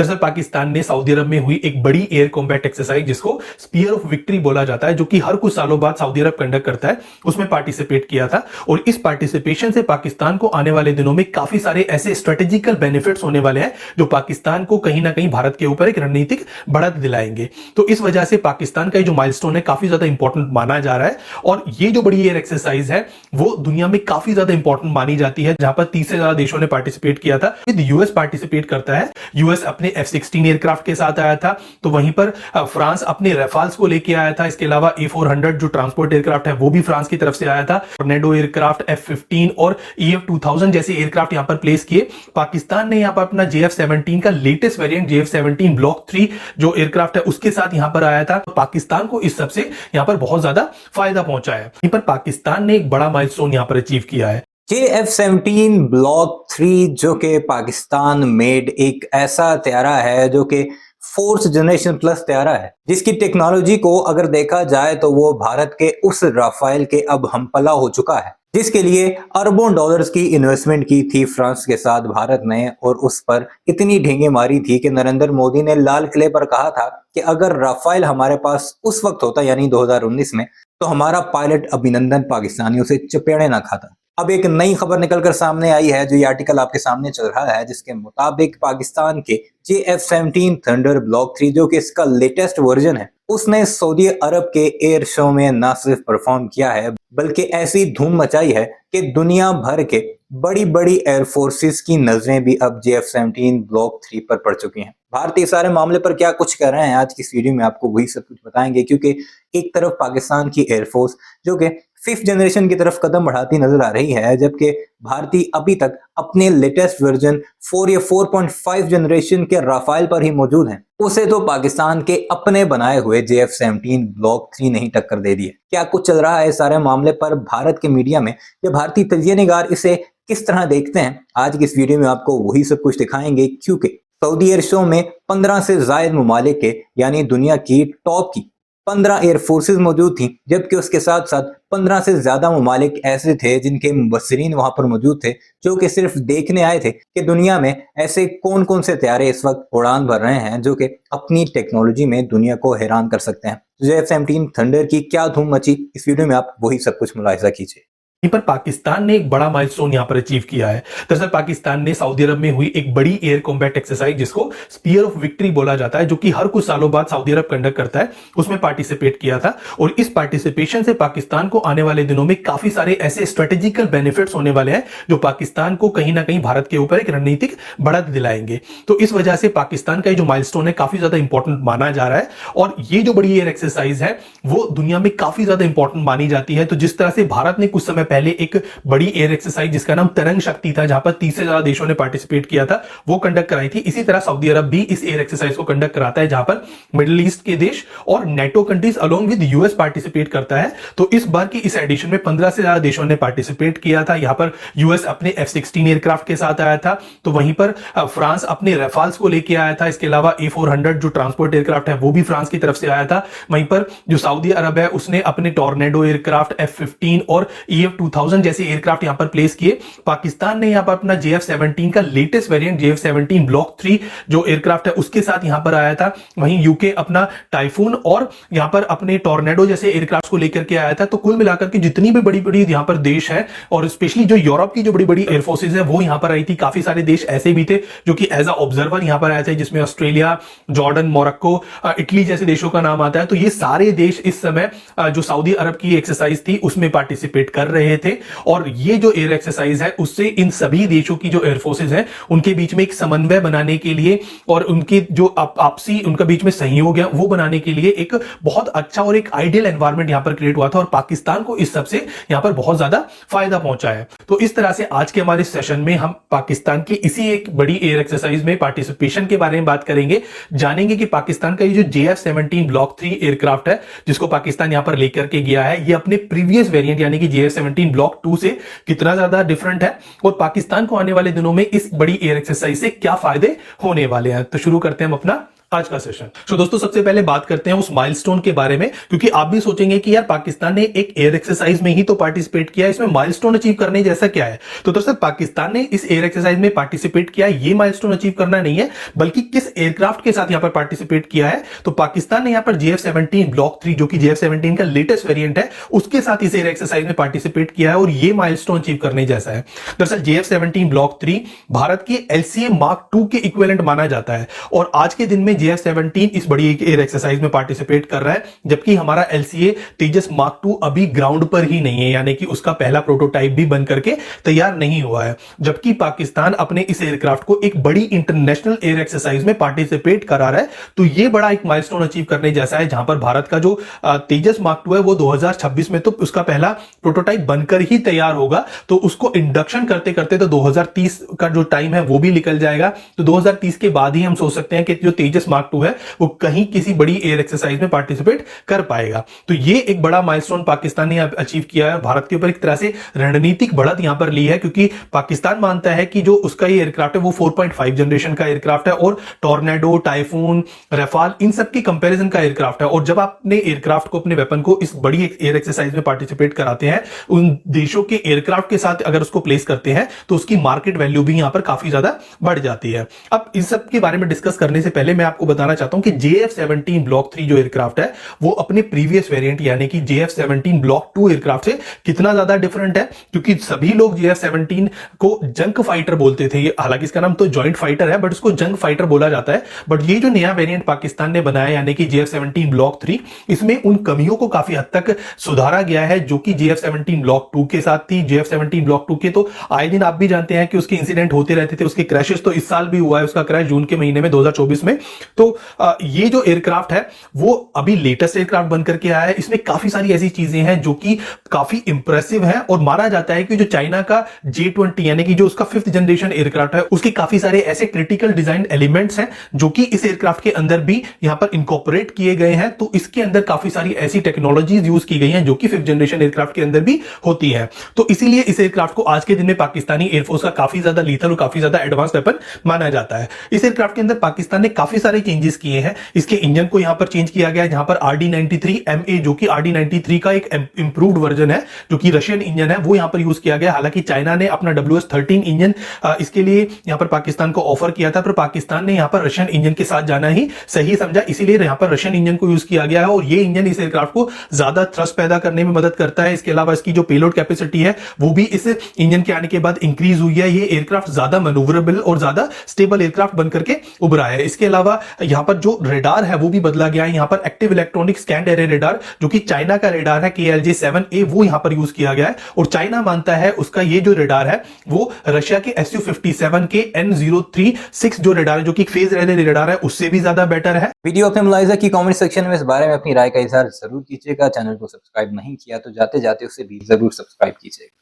दरअसल पाकिस्तान ने सऊदी अरब में हुई एक बड़ी एयर कॉम्बैट एक्सरसाइज जिसको स्पीयर ऑफ विक्ट्री बोला जाता है, जो कि हर कुछ सालों बाद सऊदी अरब कंडक्ट करता है, उसमें पार्टिसिपेट किया था। और इस पार्टिसिपेशन से पाकिस्तान को आने वाले दिनों में काफी सारे ऐसे स्ट्रेटेजिकल बेनिफिट्स होने वाले हैं जो पाकिस्तान को कहीं ना कहीं भारत के ऊपर एक रणनीतिक बढ़त दिलाएंगे। तो इस वजह से पाकिस्तान का जो माइलस्टोन है काफी ज्यादा इंपॉर्टेंट माना जा रहा है। और ये जो बड़ी एयर एक्सरसाइज है वो दुनिया में काफी ज्यादा इंपॉर्टेंट मानी जाती है, जहां पर 30 से ज्यादा देशों ने पार्टिसिपेट किया था। यूएस पार्टिसिपेट करता है। यूएस अपने F-16 एयरक्राफ्ट के साथ आया था, तो वहीं पर फ्रांस अपने रेफाल्स को लेके आया था। इसके अलावा A400 जो ट्रांसपोर्ट एयरक्राफ्ट है वो भी फ्रांस की तरफ से आया था। टॉर्नेडो एयरक्राफ्ट, F-15 और EF-2000 जैसे एयरक्राफ्ट यहां पर प्लेस किए। पाकिस्तान ने यहां पर अपना JF-17 का लेटेस्ट वेरिएंट JF-17 ब्लॉक 3 जो एयरक्राफ्ट है उसके साथ यहां पर आया था। तो पाकिस्तान को इस सबसे यहां पर बहुत ज्यादा फायदा पहुंचा है। यहां पर पाकिस्तान ने एक बड़ा माइलस्टोन यहां पर अचीव किया है। JF-17 ब्लॉक 3 जो कि पाकिस्तान मेड एक ऐसा त्यारा है जो कि फोर्थ जनरेशन प्लस त्यारा है, जिसकी टेक्नोलॉजी को अगर देखा जाए तो वो भारत के उस राफेल के अब हमपला हो चुका है, जिसके लिए अरबों डॉलर्स की इन्वेस्टमेंट की थी फ्रांस के साथ भारत ने। और उस पर इतनी ढींगे मारी थी कि नरेंद्र मोदी ने लाल किले पर कहा था कि अगर राफेल हमारे पास उस वक्त होता यानी 2019 में, तो हमारा पायलट अभिनंदन पाकिस्तानियों से चपेड़े ना खाता। अब एक नई खबर निकलकर सामने आई है, जो ये आर्टिकल आपके सामने चल रहा है, जिसके मुताबिक पाकिस्तान के JF-17 थंडर ब्लॉक 3 जो कि इसका लेटेस्ट वर्जन है, उसने सऊदी अरब के एयर शो में न सिर्फ परफॉर्म किया है बल्कि ऐसी धूम मचाई है कि दुनिया भर के बड़ी बड़ी एयर फोर्सेस की नजरें भी अब JF-17 ब्लॉक 3 पर पड़ चुकी हैं। भारतीय सारे मामले पर क्या कुछ कर रहे हैं आज की इस वीडियो में आपको वही सब कुछ बताएंगे, क्योंकि एक तरफ पाकिस्तान की एयरफोर्स जो कि 5th जनरेशन की तरफ कदम बढ़ाती नजर आ रही है, जबकि भारतीय अभी तक अपने लेटेस्ट वर्जन 4 या 4.5 जनरेशन के राफेल पर ही मौजूद हैं। उसे तो पाकिस्तान के अपने बनाए हुए JF-17 ब्लॉक 3 नहीं टक्कर दे रही है। क्या कुछ चल रहा है सारे मामले पर भारत के मीडिया में, या भारतीय तजिया निगार इसे किस तरह देखते हैं, आज की इस वीडियो में आपको वही सब कुछ दिखाएंगे। क्योंकि सऊदी एयर शो में 15 से ज्यादा ममालिक के यानी दुनिया की टॉप की 15 एयर फोर्सेस मौजूद थी, जबकि उसके साथ साथ 15 से ज्यादा ममालिक ऐसे थे जिनके मुबस्सिरीन वहां पर मौजूद थे, जो कि सिर्फ देखने आए थे कि दुनिया में ऐसे कौन कौन से त्यारे इस वक्त उड़ान भर रहे हैं जो कि अपनी टेक्नोलॉजी में दुनिया को हैरान कर सकते हैं। JF-17 थंडर की क्या धूम मची, इस वीडियो में आप वही सब कुछ मुलाहिजा कीजिए। यहीं पर पाकिस्तान ने एक बड़ा माइलस्टोन यहां पर अचीव किया है। दरअसल पाकिस्तान ने सऊदी अरब में हुई एक बड़ी एयर कॉम्बैट एक्सरसाइज जिसको स्पीयर ऑफ विक्ट्री बोला जाता है, जो कि हर कुछ सालों बाद सऊदी अरब कंडक्ट करता है, उसमें पार्टिसिपेट किया था। और इस पार्टिसिपेशन से पाकिस्तान को आने वाले दिनों में काफी सारे ऐसे स्ट्रेटेजिकल बेनिफिट्स होने वाले हैं जो पाकिस्तान को कहीं ना कहीं भारत के ऊपर एक रणनीतिक बढ़त दिलाएंगे। तो इस वजह से पाकिस्तान का जो माइलस्टोन है काफी ज्यादा इंपॉर्टेंट माना जा रहा है। और ये जो बड़ी एयर एक्सरसाइज है वो दुनिया में काफी ज्यादा इंपॉर्टेंट मानी जाती है। तो जिस तरह से भारत ने कुछ समय पहले एक बड़ी एयर एक्सरसाइज जिसका नाम तरंग शक्ति था, जहां पर 30 से ज्यादा देशों ने पार्टिसिपेट किया था, वो कंडक्ट कराई थी, इसी तरह सऊदी अरब भी इस एयर एक्सरसाइज को कंडक्ट कराता है, जहां पर मिडिल ईस्ट के देश और NATO countries along with US participate करता है। तो इस बार की इस एडिशन में 15 से ज्यादा देशों ने पार्टिसिपेट किया था। यहां पर यूएस अपने F-16 एयरक्राफ्ट के साथ आया था, तो वहीं पर फ्रांस अपने रेफाल्स को लेके आया था। इसके अलावा A400 जो ट्रांसपोर्ट एयरक्राफ्ट है वो भी फ्रांस की तरफ से आया था। वहीं पर जो सऊदी अरब है उसने अपने टॉर्नेडो एयरक्राफ्ट, F-15 और EF-2000 जैसे एयरक्राफ्ट यहां पर प्लेस किए। पाकिस्तान ने यहां पर अपना JF-17 का लेटेस्ट वेरिएंट JF-17 ब्लॉक 3 जो एयरक्राफ्ट है उसके साथ यहां पर आया था। वहीं यूके अपना टाइफून और यहां पर अपने टॉर्नेडो जैसे एयरक्राफ्ट को लेकर के आया था। तो कुल मिलाकर के जितनी भी बड़ी बड़ी यहां पर देश है, और स्पेशली जो यूरोप की जो बड़ी बड़ी एयर फोर्सेज है वो यहां पर आई थी। काफी सारे देश ऐसे भी थे जो कि एज अ ऑब्जर्वर यहां पर आए थे, जिसमें ऑस्ट्रेलिया, जॉर्डन, मोरक्को, इटली जैसे देशों का नाम आता है। तो ये सारे देश इस समय जो सऊदी अरब की एक्सरसाइज थी उसमें पार्टिसिपेट कर रहे थे। और ये जो एयर एक्सरसाइज है उससे इन सभी देशों की जो एयरफोर्सेज है उनके बीच में एक समन्वय बनाने के लिए और उनके जो आपसी उनका बीच में सहयोग है वो बनाने के लिए एक बहुत अच्छा और एक आइडियल एनवायरनमेंट यहां पर क्रिएट हुआ था। और पाकिस्तान को इस सबसे यहां पर बहुत ज्यादा फायदा पहुंचा है। तो इस तरह से आज के हमारे सेशन में हम पाकिस्तान की इसी एक बड़ी एयर एक्सरसाइज में पार्टिसिपेशन के बारे में बात करेंगे, जानेंगे कि पाकिस्तान का ये जो JF-17 ब्लॉक 3 एयरक्राफ्ट है जिसको पाकिस्तान यहां पर लेकर के गया है, ये अपने प्रीवियस वेरिएंट यानी कि JF-17 ब्लॉक 2 से कितना ज्यादा डिफरेंट है और पाकिस्तान को आने वाले दिनों में इस बड़ी एयर एक्सरसाइज से क्या फायदे होने वाले हैं। तो शुरू करते हैं हम अपना आज का सेशन। तो दोस्तों सबसे पहले बात करते हैं उस माइलस्टोन के बारे में, क्योंकि आप भी सोचेंगे कि यार पाकिस्तान ने एक एयर एक्सरसाइज में ही तो पार्टिसिपेट किया है, इसमें माइलस्टोन अचीव करने जैसा क्या है। तो दरअसल पाकिस्तान ने इस एयर एक्सरसाइज में पार्टिसिपेट किया, ये माइलस्टोन अचीव करना नहीं है, बल्कि किस एयरक्राफ्ट के साथ यहां पर पार्टिसिपेट किया है। तो पाकिस्तान ने यहां पर JF-17 ब्लॉक 3 जो कि JF-17 का लेटेस्ट वेरिएंट है, उसके साथ इस एयर एक्सरसाइज में पार्टिसिपेट किया है और ये माइलस्टोन अचीव करने जैसा है। दरअसल JF-17 ब्लॉक 3 भारत के LCA Mark II के इक्विवेलेंट माना जाता है और आज के दिन में JF-17 इस बड़ी एयर एक्सरसाइज में पार्टिसिपेट कर रहा है, जबकि हमारा LCA तेजस Mark II अभी ग्राउंड पर ही नहीं है, यानी कि उसका पहला प्रोटोटाइप भी बन करके तैयार नहीं हुआ है। जबकि पाकिस्तान अपने इस एयरक्राफ्ट को एक बड़ी इंटरनेशनल एयर एक्सरसाइज में पार्टिसिपेट करा रहा है, तो ये बड़ा एक माइलस्टोन अचीव करने जैसा है, जहां पर भारत का जो तेजस Mark II है वो 2026 में तो उसका पहला प्रोटोटाइप बनकर ही तैयार होगा, तो उसको इंडक्शन करते करते तो 2030 का जो टाइम है वो भी निकल जाएगा। तो 2030 के बाद ही हम सोच सकते हैं कि जो तेजस Mark II है वो कहीं किसी बड़ी एयर एक्सरसाइज में पार्टिसिपेट कर पाएगा। तो ये एक बड़ा माइलस्टोन पाकिस्तान ने अचीव किया है। भारत के ऊपर एक तरह से रणनीतिक बढ़त यहां पर ली है, क्योंकि पाकिस्तान मानता है कि जो उसका ये एयरक्राफ्ट है वो 4.5 जनरेशन का एयरक्राफ्ट है और टॉर्नेडो, टाइफून, रफाल इन सब की कंपैरिजन का एयरक्राफ्ट है। और जब आप अपने एयरक्राफ्ट को, अपने वेपन को इस बड़ी एयर एक्सरसाइज में पार्टिसिपेट कराते हैं, उन देशों के एयरक्राफ्ट के साथ अगर उसको प्लेस करते हैं तो उसकी मार्केट वैल्यू भी यहां पर काफी ज्यादा बढ़ जाती है। अब इस सब के बारे में डिस्कस करने से पहले मैं आपको बताना चाहता हूं कि JF-17 ब्लॉक 3 जो एयरक्राफ्ट है वो अपने प्रीवियस वेरिएंट यानी कि JF-17 ब्लॉक 2 एयरक्राफ्ट से कितना ज्यादा डिफरेंट है, क्योंकि सभी लोग JF-17 को जंक फाइटर बोलते थे। हालांकि इसका नाम तो जॉइंट फाइटर है, बट इसको जंक फाइटर बोला जाता है। बट ये जो नया वेरिएंट पाकिस्तान ने बनाया यानी कि JF-17 ब्लॉक 3, इसमें उन कमियों को काफी हद तक सुधारा गया है जो कि JF-17 ब्लॉक 2 के साथ थी। JF-17 ब्लॉक 2 के तो आए दिन आप भी जानते हैं कि उसके इंसिडेंट होते रहते थे, उसके क्रैशेस तो इस साल भी हुआ है, उसका क्रैश जून के महीने में 2024 में। तो ये जो एयरक्राफ्ट है वो अभी लेटेस्ट एयरक्राफ्ट बनकर के आया है। इसमें काफी सारी ऐसी चीजें हैं जो कि काफी इंप्रेसिव है और माना जाता है कि जो चाइना का J-20 यानी कि जो उसका 5th जनरेशन एयरक्राफ्ट है उसके काफी सारे ऐसे क्रिटिकल डिजाइन एलिमेंट्स हैं जो कि इस एयरक्राफ्ट के अंदर भी यहां पर इनकॉर्पोरेट किए गए हैं। तो इसके अंदर काफी सारी ऐसी टेक्नोलॉजीज यूज की गई हैं जो कि 5th जनरेशन एयरक्राफ्ट के अंदर भी होती है। तो इसीलिए इस एयरक्राफ्ट को आज के दिन में पाकिस्तानी एयरफोर्स का काफी ज्यादा लीथल और काफी ज्यादा एडवांस वेपन माना जाता है। इस एयरक्राफ्ट के अंदर पाकिस्तान ने काफी सारे चेंजेस किए हैं। इसके इंजन को यहां पर चेंज किया गया है, जहां पर RD-93MA जो कि RD-93 का एक इंप्रूव्ड वर्जन है जो कि रशियन इंजन है वो यहां पर यूज किया गया। हालांकि चाइना ने अपना WS-13 इंजन इसके लिए यहां पर पाकिस्तान को ऑफर किया था, पर पाकिस्तान ने यहां पर रशियन इंजन के साथ जाना ही सही समझा, इसीलिए यहां पर रशियन इंजन को यूज किया गया है। और ये इंजन इस एयरक्राफ्ट को ज्यादा थ्रस्ट पैदा करने में मदद करता है। इसके अलावा इसकी जो पेलोड कैपेसिटी है वो भी इस इंजन के आने के बाद इंक्रीज हुई है। ये एयरक्राफ्ट ज्यादा मैन्यूवरेबल और ज्यादा स्टेबल एयरक्राफ्ट बनकर के उभरा है। इसके अलावा यहां पर जो रेडार है वो भी बदला गया है। यहां पर active electronic scan array radar जो कि चाइना का रेडार है KLJ-7A वो यहां पर यूज किया गया है और चाइना मानता है उसका ये जो रेडार है वो रशिया के Su-57 के N036 जो रेडार है जो कि फेज रेडर रेडार है उससे भी ज्यादा बेटर है। वीडियो अपने मुलाहिजा की कमेंट सेक्शन में इस बारे में अपनी राय का इजहार जरूर कीजिएगा। चैनल को सब्सक्राइब नहीं किया तो जाते जाते उसे भी जरूर सब्सक्राइब कीजिएगा।